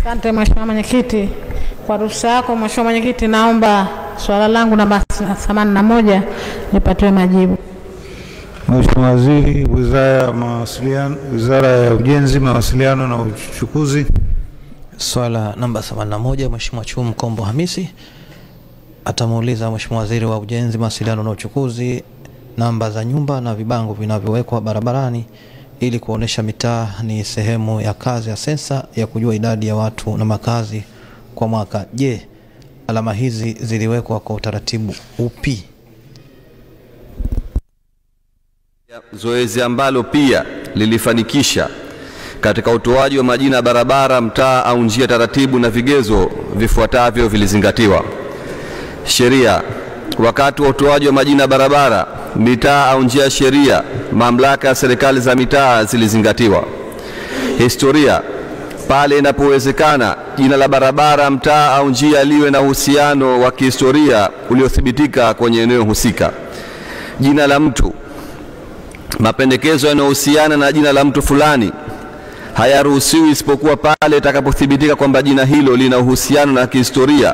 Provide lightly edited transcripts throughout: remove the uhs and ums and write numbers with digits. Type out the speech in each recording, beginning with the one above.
Asante Mheshimiwa Mwenyekiti. Kwa ruhusa yako Mheshimiwa Mwenyekiti, naomba swala langu namba 81 nipatiwe majibu. Mheshimiwa Waziri, Wizara ya Ujenzi, Mawasiliano na Uchukuzi. Swala namba 81 Mheshimiwa Chum Kombo Hamisi atamuuliza Mheshimiwa Waziri wa Ujenzi, Mawasiliano na Uchukuzi namba za nyumba na vibango vinavyowekwa barabarani ili kuonesha mitaa ni sehemu ya kazi ya sensa ya kujua idadi ya watu na makazi kwa mwaka. Je, alama hizi ziliwekwa kwa utaratibu upi? Zoezi ambalo pia lilifanikisha katika utoaji wa majina ya barabara, mtaa au njia, taratibu na vigezo vifuatavyo vilizingatiwa. Sheria. Wakati wa utoaji wa majina ya barabara, mitaa au njia ya sheria, mamlaka ya serikali za mitaa zilizingatiwa. Historia. Pale inapowezekana, jina la barabara, mtaa au njia liwe na uhusiano wa kihistoria uliothibitika kwenye eneo husika. Jina la mtu. Mapendekezo yanayohusiana na jina la mtu fulani hayaruhusiwi isipokuwa pale itakapothibitika kwamba jina hilo lina uhusiano na kihistoria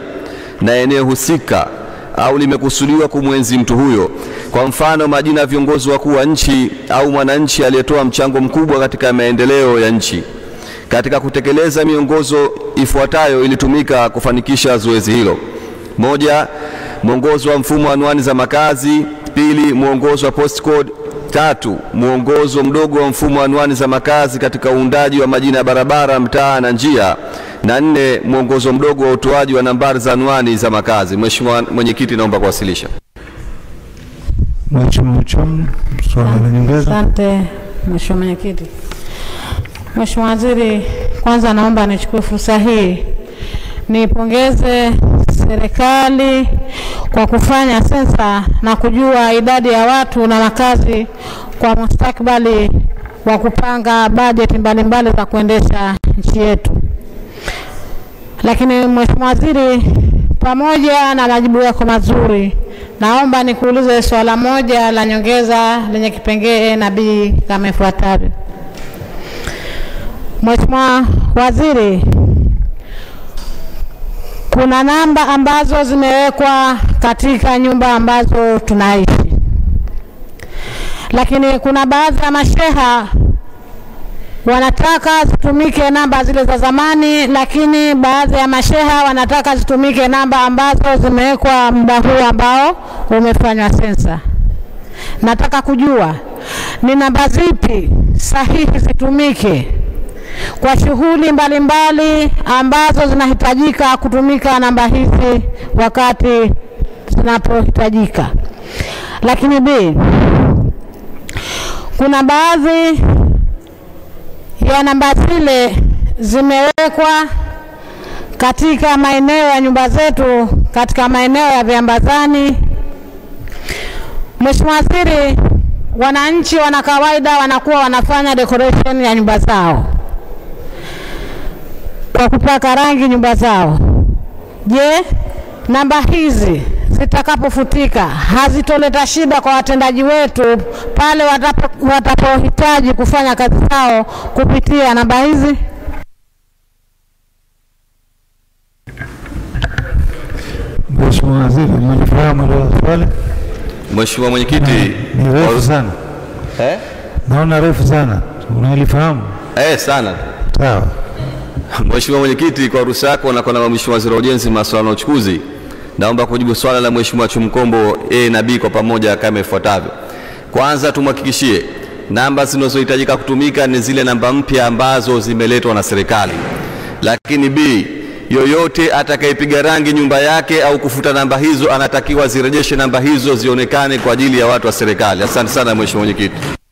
na eneo husika au limekusudiwa kumwenzi mtu huyo. Kwa mfano, majina ya viongozi wakuu wa nchi au mwananchi aliyetoa mchango mkubwa katika maendeleo ya nchi. Katika kutekeleza miongozo ifuatayo ilitumika kufanikisha zoezi hilo. 1. Mwongozo wa mfumo wa anwani za makazi. 2. Mwongozo wa postcode. 3. Mwongozo mdogo wa mfumo wa anwani za makazi katika uundaji wa majina ya barabara, mtaa na njia. Na 4. Mwongozo mdogo wa utoaji wa nambari za anwani za makazi. Mheshimiwa Mwenyekiti, naomba kuwasilisha. Mheshimiwa Chum, swali la nyongeza. Asante Mheshimiwa Mwenyekiti. Mheshimiwa Waziri, kwanza naomba nichukue fursa hii nipongeze serikali kwa kufanya sensa na kujua idadi ya watu na makazi kwa mustakabali wa kupanga bajeti mbalimbali za kuendesha nchi yetu. Lakini Mheshimiwa Waziri, pamoja na majibu yako mazuri, naomba nikuulize swala moja la nyongeza lenye kipengele na B kama ifuatavyo. Mheshimiwa Waziri, kuna namba ambazo zimewekwa katika nyumba ambazo tunaishi, lakini kuna baadhi ya masheha wanataka zitumike namba zile za zamani, lakini baadhi ya masheha wanataka zitumike namba ambazo zimewekwa muda huu ambao umefanywa sensa. Nataka kujua ni namba zipi sahihi zitumike kwa shughuli mbalimbali ambazo zinahitajika kutumika namba hizi wakati zinapohitajika. Lakini B, kuna baadhi ya namba zile zimewekwa katika maeneo ya nyumba zetu, katika maeneo ya viambazani. Mheshimiwa Waziri, wananchi wana kawaida wanakuwa wanafanya decoration ya nyumba zao kwa kupaka rangi nyumba zao. Je, namba hizi zitakapofutika hazitoleta shida kwa watendaji wetu pale watapohitaji kufanya kazi zao kupitia namba hizi? Mheshimiwa Waziri, mnafahamu swali? Mheshimiwa Mwenyekiti, ni refu sana. Naona refu sana. Unalifahamu? Sana. Sawa. Mheshimiwa Mwenyekiti, kwa ruhusa yako na kwa Mheshimiwa Waziri wa Ujenzi, Mawasiliano na Uchukuzi, naomba kujibu swala la Mheshimiwa Chum Kombo A na B kwa pamoja kama ifuatavyo. Kwanza, tumhakikishie namba zinazohitajika kutumika ni zile namba mpya ambazo zimeletwa na serikali. Lakini B, yoyote atakayepiga rangi nyumba yake au kufuta namba hizo anatakiwa zirejeshe namba hizo zionekane kwa ajili ya watu wa serikali. Asante sana Mheshimiwa Mwenyekiti.